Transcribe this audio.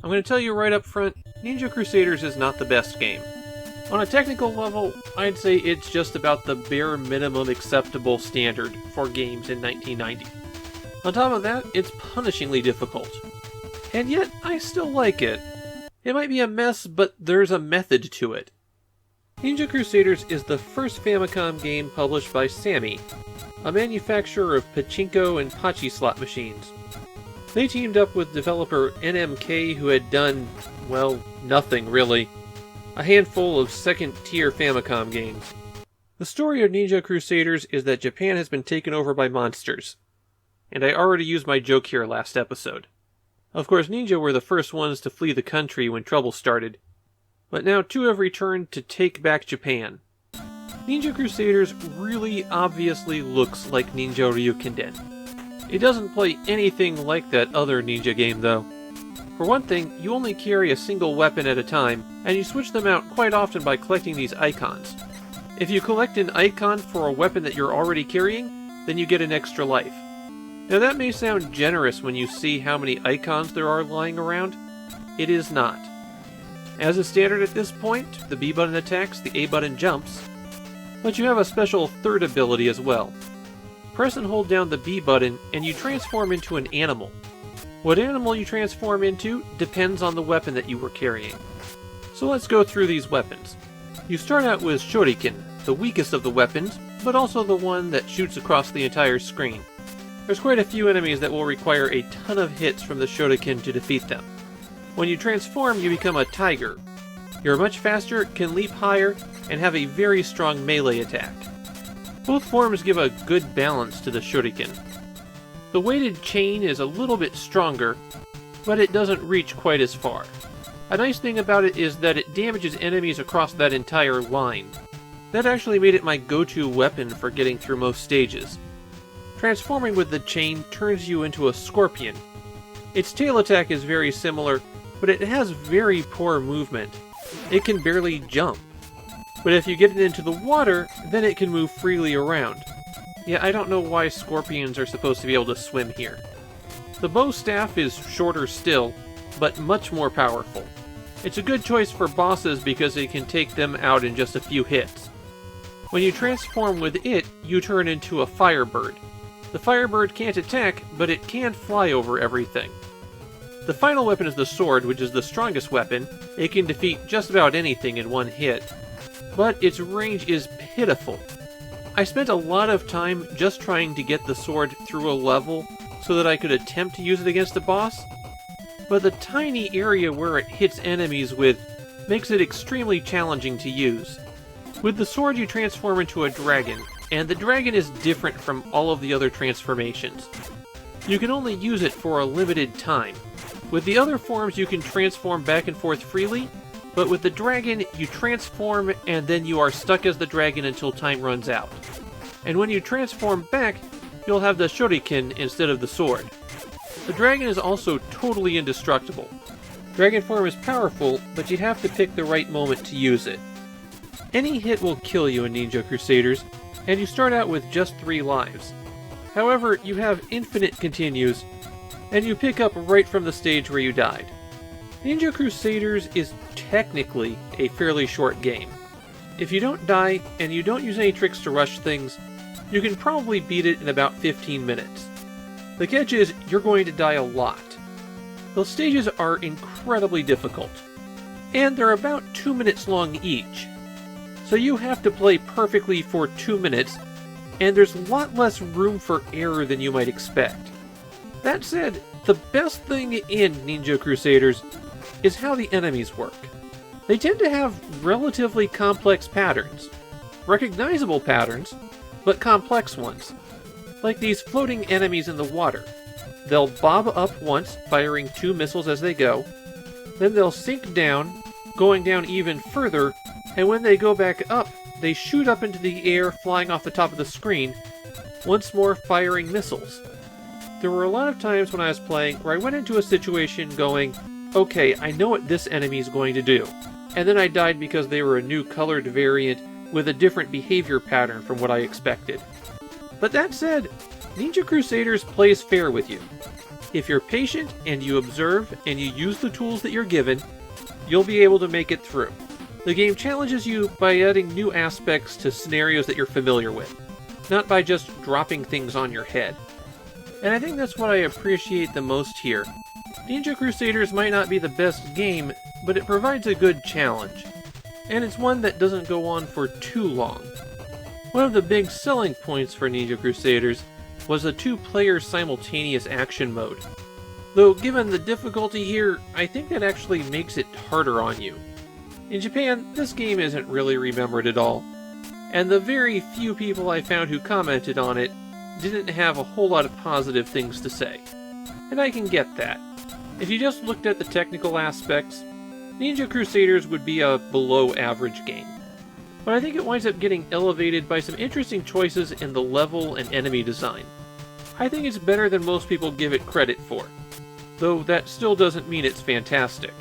I'm going to tell you right up front, Ninja Crusaders is not the best game. On a technical level, I'd say it's just about the bare minimum acceptable standard for games in 1990. On top of that, it's punishingly difficult. And yet, I still like it. It might be a mess, but there's a method to it. Ninja Crusaders is the first Famicom game published by Sammy, a manufacturer of pachinko and pachi slot machines. They teamed up with developer NMK, who had done, well, nothing really. A handful of second-tier Famicom games. The story of Ninja Crusaders is that Japan has been taken over by monsters. And I already used my joke here last episode. Of course, Ninja were the first ones to flee the country when trouble started, but now two have returned to take back Japan. Ninja Crusaders really obviously looks like Ninja Ryukenden. It doesn't play anything like that other ninja game though. For one thing, you only carry a single weapon at a time, and you switch them out quite often by collecting these icons. If you collect an icon for a weapon that you're already carrying, then you get an extra life. Now that may sound generous when you see how many icons there are lying around. It is not. As a standard at this point, the B button attacks, the A button jumps, but you have a special third ability as well. Press and hold down the B button and you transform into an animal. What animal you transform into depends on the weapon that you were carrying. So let's go through these weapons. You start out with Shuriken, the weakest of the weapons, but also the one that shoots across the entire screen. There's quite a few enemies that will require a ton of hits from the Shuriken to defeat them. When you transform, you become a tiger. You're much faster, can leap higher, and have a very strong melee attack. Both forms give a good balance to the Shuriken. The weighted chain is a little bit stronger, but it doesn't reach quite as far. A nice thing about it is that it damages enemies across that entire line. That actually made it my go-to weapon for getting through most stages. Transforming with the chain turns you into a scorpion. Its tail attack is very similar, but it has very poor movement. It can barely jump. But if you get it into the water, then it can move freely around. Yeah, I don't know why scorpions are supposed to be able to swim here. The bow staff is shorter still, but much more powerful. It's a good choice for bosses because it can take them out in just a few hits. When you transform with it, you turn into a firebird. The firebird can't attack, but it can fly over everything. The final weapon is the sword, which is the strongest weapon. It can defeat just about anything in one hit, but its range is pitiful. I spent a lot of time just trying to get the sword through a level so that I could attempt to use it against a boss, but the tiny area where it hits enemies with makes it extremely challenging to use. With the sword you transform into a dragon, and the dragon is different from all of the other transformations. You can only use it for a limited time. With the other forms you can transform back and forth freely, but with the dragon you transform and then you are stuck as the dragon until time runs out. And when you transform back, you'll have the shuriken instead of the sword. The dragon is also totally indestructible. Dragon form is powerful, but you have to pick the right moment to use it. Any hit will kill you in Ninja Crusaders, and you start out with just 3 lives. However, you have infinite continues, and you pick up right from the stage where you died. Ninja Crusaders is technically a fairly short game. If you don't die, and you don't use any tricks to rush things, you can probably beat it in about 15 minutes. The catch is, you're going to die a lot. The stages are incredibly difficult, and they're about 2 minutes long each. So you have to play perfectly for 2 minutes, and there's a lot less room for error than you might expect. That said, the best thing in Ninja Crusaders is how the enemies work. They tend to have relatively complex patterns. Recognizable patterns, but complex ones. Like these floating enemies in the water. They'll bob up once, firing 2 missiles as they go. Then they'll sink down, going down even further, and when they go back up, they shoot up into the air, flying off the top of the screen, once more firing missiles. There were a lot of times when I was playing where I went into a situation going, okay, I know what this enemy is going to do. And then I died because they were a new colored variant with a different behavior pattern from what I expected. But that said, Ninja Crusaders plays fair with you. If you're patient and you observe and you use the tools that you're given, you'll be able to make it through. The game challenges you by adding new aspects to scenarios that you're familiar with, not by just dropping things on your head. And I think that's what I appreciate the most here. Ninja Crusaders might not be the best game, but it provides a good challenge. And it's one that doesn't go on for too long. One of the big selling points for Ninja Crusaders was a 2-player simultaneous action mode. Though given the difficulty here, I think that actually makes it harder on you. In Japan, this game isn't really remembered at all, and the very few people I found who commented on it didn't have a whole lot of positive things to say. And I can get that. If you just looked at the technical aspects, Ninja Crusaders would be a below-average game. But I think it winds up getting elevated by some interesting choices in the level and enemy design. I think it's better than most people give it credit for, though that still doesn't mean it's fantastic.